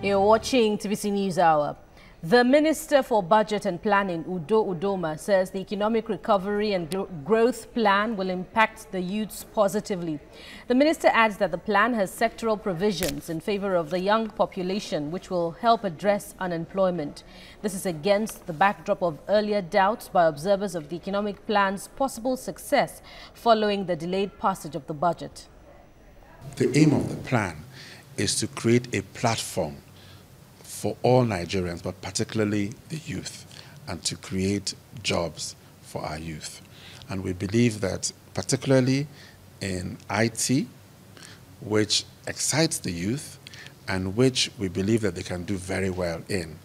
You're watching TVC News Hour. The Minister for Budget and Planning, Udo Udoma, says the economic recovery and growth plan will impact the youths positively. The minister adds that the plan has sectoral provisions in favor of the young population, which will help address unemployment. This is against the backdrop of earlier doubts by observers of the economic plan's possible success following the delayed passage of the budget. The aim of the plan is to create a platform for all Nigerians, but particularly the youth, and to create jobs for our youth. And we believe that particularly in IT, which excites the youth and which we believe that they can do very well in,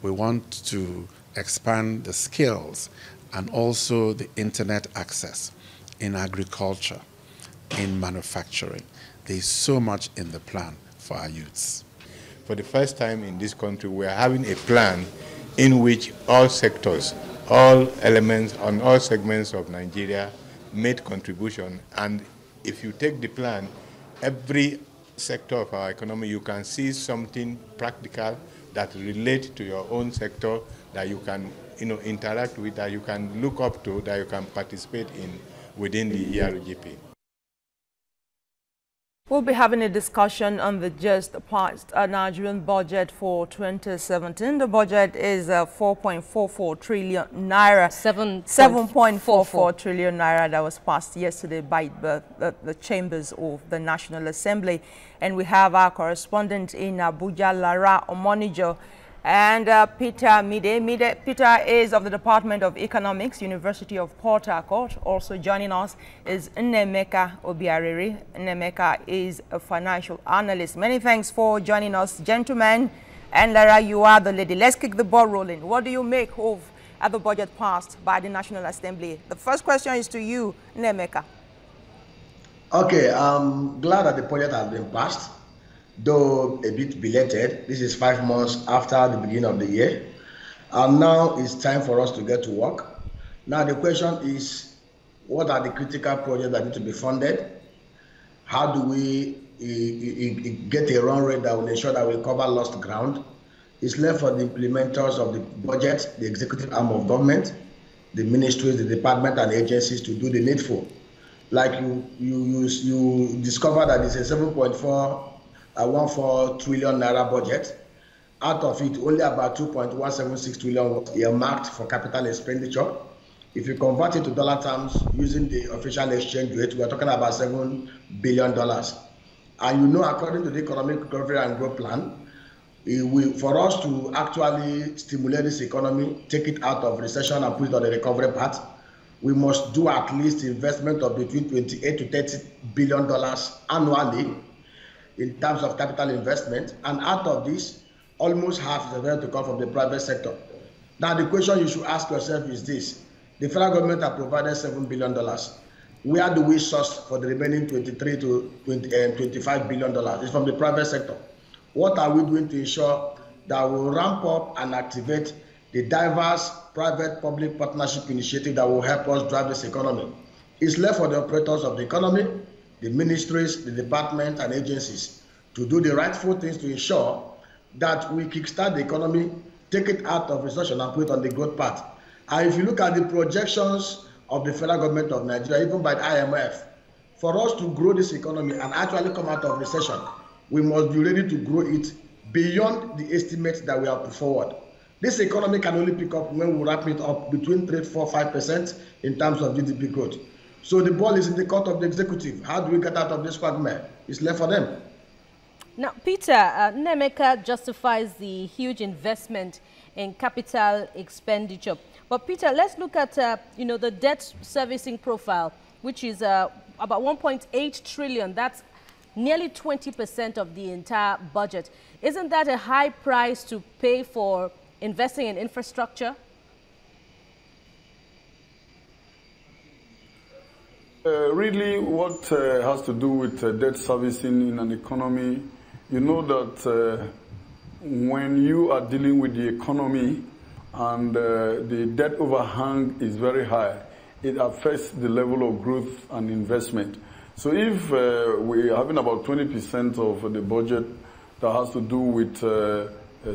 we want to expand the skills and also the internet access in agriculture, in manufacturing. There's so much in the plan for our youths. For the first time in this country, we are having a plan in which all sectors, all elements on all segments of Nigeria made contribution. And if you take the plan, every sector of our economy, you can see something practical that relates to your own sector that you can interact with, that you can look up to, that you can participate in within the ERGP. We'll be having a discussion on the just passed Nigerian budget for 2017. The budget is 4.44 trillion naira. 7.44 trillion naira that was passed yesterday by the chambers of the National Assembly. And we have our correspondent in Abuja, Lara Omonijo, and Peter Mide. Peter is of the Department of Economics, University of Port Harcourt. Also joining us is Nnaemeka Obiariri. Nnaemeka is a financial analyst. Many thanks for joining us, gentlemen. And Lara, you are the lady. Let's kick the ball rolling. What do you make of the budget passed by the National Assembly? The first question is to you, Nnaemeka. Okay, I'm glad that the budget has been passed. Though a bit belated, this is 5 months after the beginning of the year. And now it's time for us to get to work. Now the question is, what are the critical projects that need to be funded? How do we get a run rate that will ensure that we cover lost ground? It's left for the implementers of the budget, the executive arm of government, the ministries, the department and agencies to do the needful. Like you discover that it's a 7.14 trillion naira budget. Out of it, only about 2.176 trillion was earmarked for capital expenditure. If you convert it to dollar terms using the official exchange rate, we're talking about $7 billion. And according to the economic recovery and growth plan, for us to actually stimulate this economy, take it out of recession and put it on the recovery path, we must do at least investment of between $28 to $30 billion annually in terms of capital investment, and out of this, almost half is going to come from the private sector. Now, the question you should ask yourself is this: the federal government has provided $7 billion. Where do we source for the remaining 23 to 25 billion dollars? It's from the private sector. What are we doing to ensure that we ramp up and activate the diverse private-public partnership initiative that will help us drive this economy? It's left for the operators of the economy, the ministries, the departments and agencies to do the rightful things to ensure that we kickstart the economy, take it out of recession and put it on the growth path. And if you look at the projections of the federal government of Nigeria, even by the IMF, for us to grow this economy and actually come out of recession, we must be ready to grow it beyond the estimates that we have put forward. This economy can only pick up when we wrap it up between 3, 4, 5% in terms of GDP growth. So the ball is in the court of the executive. How do we get out of this quagmire? It's left for them. Now, Peter, Nnaemeka justifies the huge investment in capital expenditure. But Peter, let's look at the debt servicing profile, which is about 1.8 trillion. That's nearly 20% of the entire budget. Isn't that a high price to pay for investing in infrastructure? Really, what has to do with debt servicing in an economy, you know that when you are dealing with the economy and the debt overhang is very high, it affects the level of growth and investment. So if we are having about 20% of the budget that has to do with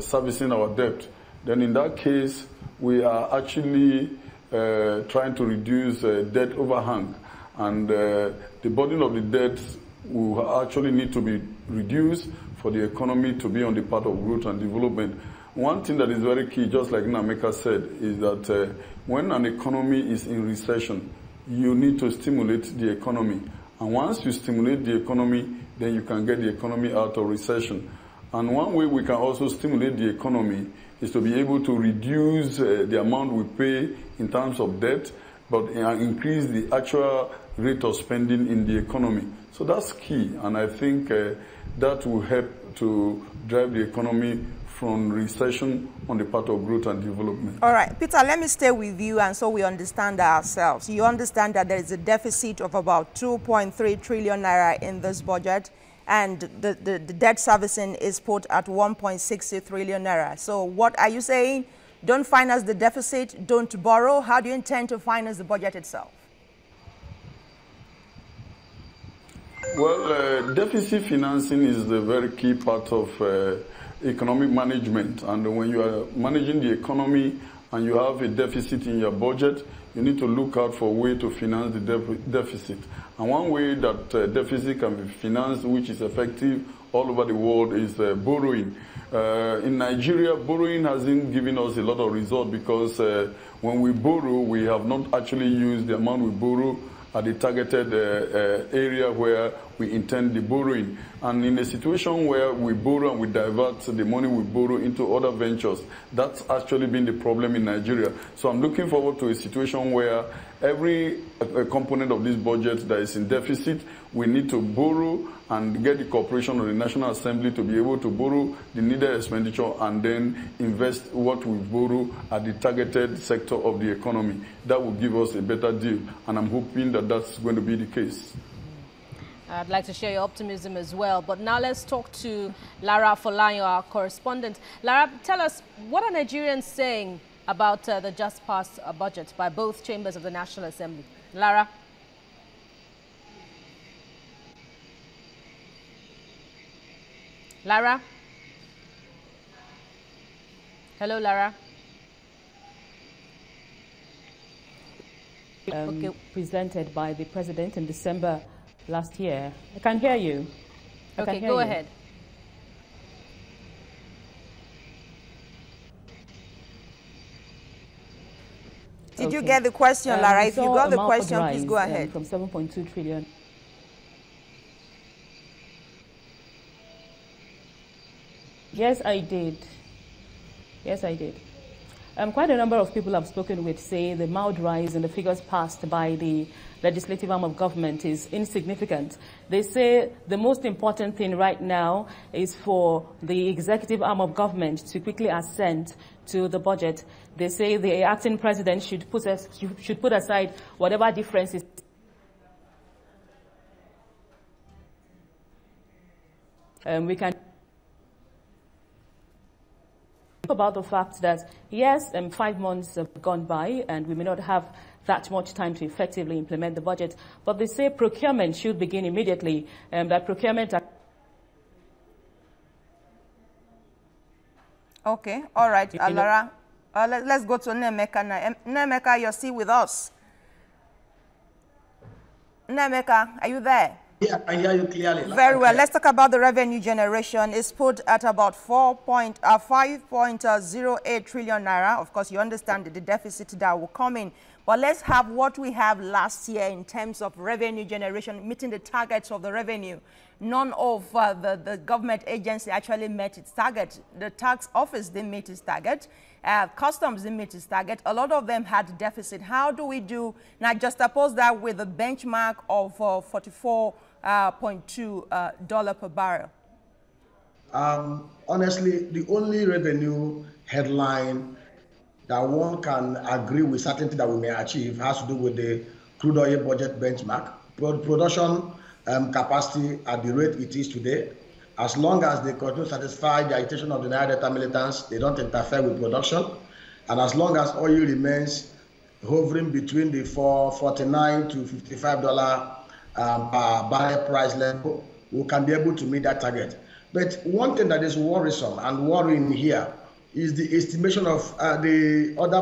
servicing our debt, then in that case, we are actually trying to reduce debt overhang. And the burden of the debt will actually need to be reduced for the economy to be on the path of growth and development. One thing that is very key, just like Nnaemeka said, is that when an economy is in recession, you need to stimulate the economy. And once you stimulate the economy, then you can get the economy out of recession. And one way we can also stimulate the economy is to be able to reduce the amount we pay in terms of debt, but increase the actual rate of spending in the economy. So that's key, and I think that will help to drive the economy from recession on the path of growth and development. All right, Peter, let me stay with you, and so we understand ourselves. You understand that there is a deficit of about 2.3 trillion naira in this budget, and the debt servicing is put at 1.60 trillion naira. So what are you saying? Don't finance the deficit, don't borrow. How do you intend to finance the budget itself? Well, deficit financing is the very key part of economic management. And when you are managing the economy and you have a deficit in your budget, you need to look out for a way to finance the deficit. And one way that deficit can be financed, which is effective all over the world, is borrowing. In Nigeria, borrowing hasn't given us a lot of result because when we borrow, we have not actually used the amount we borrow at the targeted area where we intend the borrowing. And in a situation where we borrow and we divert the money we borrow into other ventures, that's actually been the problem in Nigeria. So I'm looking forward to a situation where every component of this budget that is in deficit, we need to borrow and get the cooperation of the National Assembly to be able to borrow the needed expenditure and then invest what we borrow at the targeted sector of the economy. That will give us a better deal, and I'm hoping that that's going to be the case. I'd like to share your optimism as well. But now let's talk to Lara Folayo, our correspondent. Lara, tell us, what are Nigerians saying about the just passed budget by both chambers of the National Assembly? Lara? Lara? Hello, Lara? Okay. Presented by the president in December last year. I can hear you. Okay, go ahead. Did you get the question, Lara? If you got the question, please go ahead. From 7.2 trillion. Yes, I did. Yes, I did. Quite a number of people I've spoken with say the mild rise in the figures passed by the legislative arm of government is insignificant. They say the most important thing right now is for the executive arm of government to quickly assent to the budget. They say the acting president should put aside whatever differences we can about the fact that, yes, 5 months have gone by and we may not have that much time to effectively implement the budget, but they say procurement should begin immediately, that procurement... Okay, all right, Lara. Let's go to Nnaemeka now. Nnaemeka, you're still with us. Nnaemeka, are you there? Yeah, I hear you clearly. Very well. Let's talk about the revenue generation. It's put at about 5.08 trillion naira. Of course, you understand the deficit that will come in. But let's have what we have last year in terms of revenue generation, meeting the targets of the revenue. None of the government agency actually met its target. The tax office didn't meet its target. Customs didn't meet its target. A lot of them had deficit. How do we do? Now, just oppose that with a benchmark of $44.2 per barrel. Honestly, the only revenue headline that one can agree with certainty that we may achieve has to do with the crude oil budget benchmark. Production capacity at the rate it is today, as long as they continue to satisfy the agitation of the Niger Delta militants, they don't interfere with production. And as long as oil remains hovering between the $49 to $55 per barrel price level, we can be able to meet that target. But one thing that is worrisome and worrying here is the estimation of the other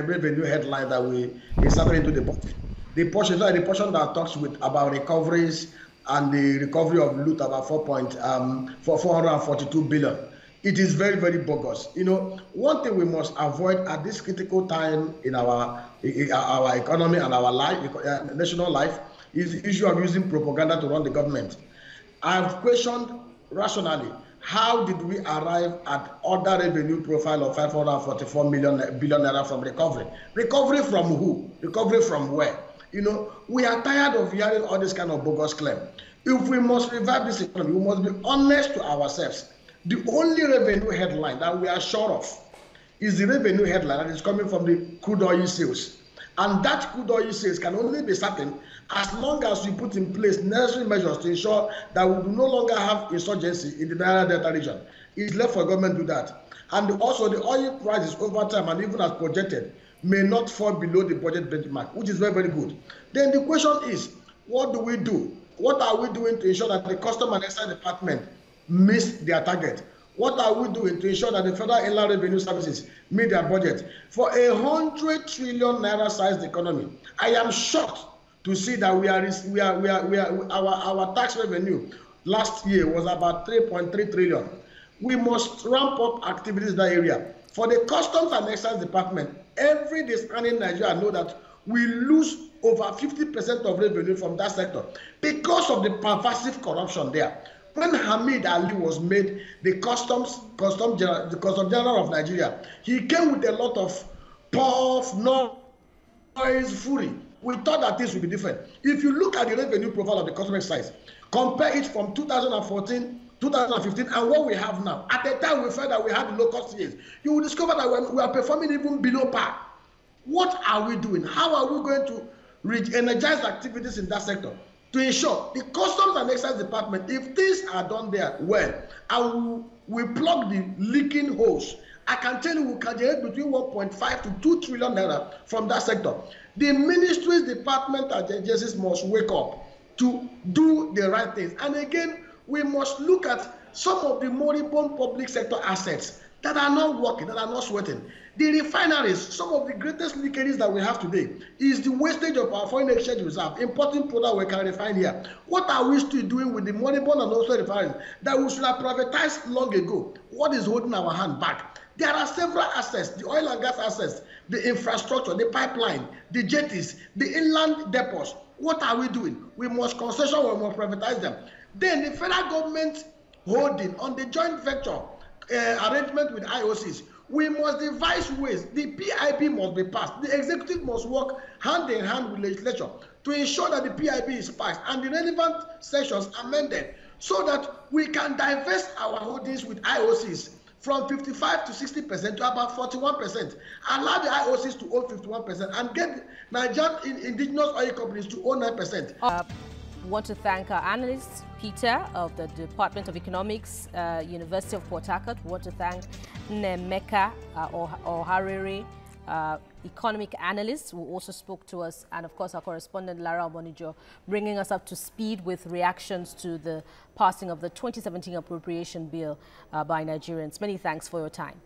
revenue headline that we inserted into the budget. The portion that talks about recoveries and the recovery of loot about 442 billion. It is very, very bogus. You know, one thing we must avoid at this critical time in our economy and our life, national life, is the issue of using propaganda to run the government. I've questioned rationally, how did we arrive at other revenue profile of 544 billion naira from recovery? Recovery from who? Recovery from where? You know, we are tired of hearing all this kind of bogus claim. If we must revive this economy, we must be honest to ourselves. The only revenue headline that we are sure of is the revenue headline that is coming from the crude oil sales. And that crude oil sales can only be certain as long as we put in place necessary measures to ensure that we do no longer have insurgency in the Niger Delta region. It's left for government to do that. And also the oil prices over time and even as projected may not fall below the budget benchmark, which is very, very good. Then the question is, what do we do? What are we doing to ensure that the Custom and Excise Department miss their target? What are we doing to ensure that the Federal Inland Revenue Services meet their budget? For 100 trillion naira sized economy, I am shocked to see that our tax revenue last year was about 3.3 trillion. We must ramp up activities in that area. For the Customs and Excise Department, every discerning Nigeria know that we lose over 50% of revenue from that sector because of the pervasive corruption there. When Hamid Ali was made the Customs General of Nigeria, he came with a lot of puff, noise, fury. We thought that this would be different. If you look at the revenue profile of the Customs Excise, compare it from 2014, 2015, and what we have now. At the time we felt that we had the low-cost years, you will discover that we are performing even below par. What are we doing? How are we going to re-energize activities in that sector to ensure the Customs and Excise Department, if things are done there well, and we plug the leaking holes, I can tell you we can generate between 1.5 to 2 trillion naira from that sector. The ministries, department, and agencies must wake up to do the right things. And again, we must look at some of the moribund public sector assets that are not working, that are not sweating. The refineries, some of the greatest leakages that we have today is the wastage of our foreign exchange reserve, importing product we can refine here. What are we still doing with the moribund and also refineries that we should have privatized long ago? What is holding our hand back? There are several assets, the oil and gas assets, the infrastructure, the pipeline, the jetties, the inland depots. What are we doing? We must concession, we must privatize them. Then the federal government holding on the joint venture arrangement with IOCs, we must devise ways. The PIB must be passed. The executive must work hand in hand with legislature to ensure that the PIB is passed and the relevant sections amended so that we can divest our holdings with IOCs from 55 to 60% to about 41%. Allow the IOCs to own 51% and get Nigerian indigenous oil companies to own 9%. We want to thank our analyst, Peter, of the Department of Economics, University of Port Harcourt. We want to thank Nnaemeka On economic analyst who also spoke to us, and of course our correspondent Lara Obonijo, bringing us up to speed with reactions to the passing of the 2017 appropriation bill by Nigerians. Many thanks for your time.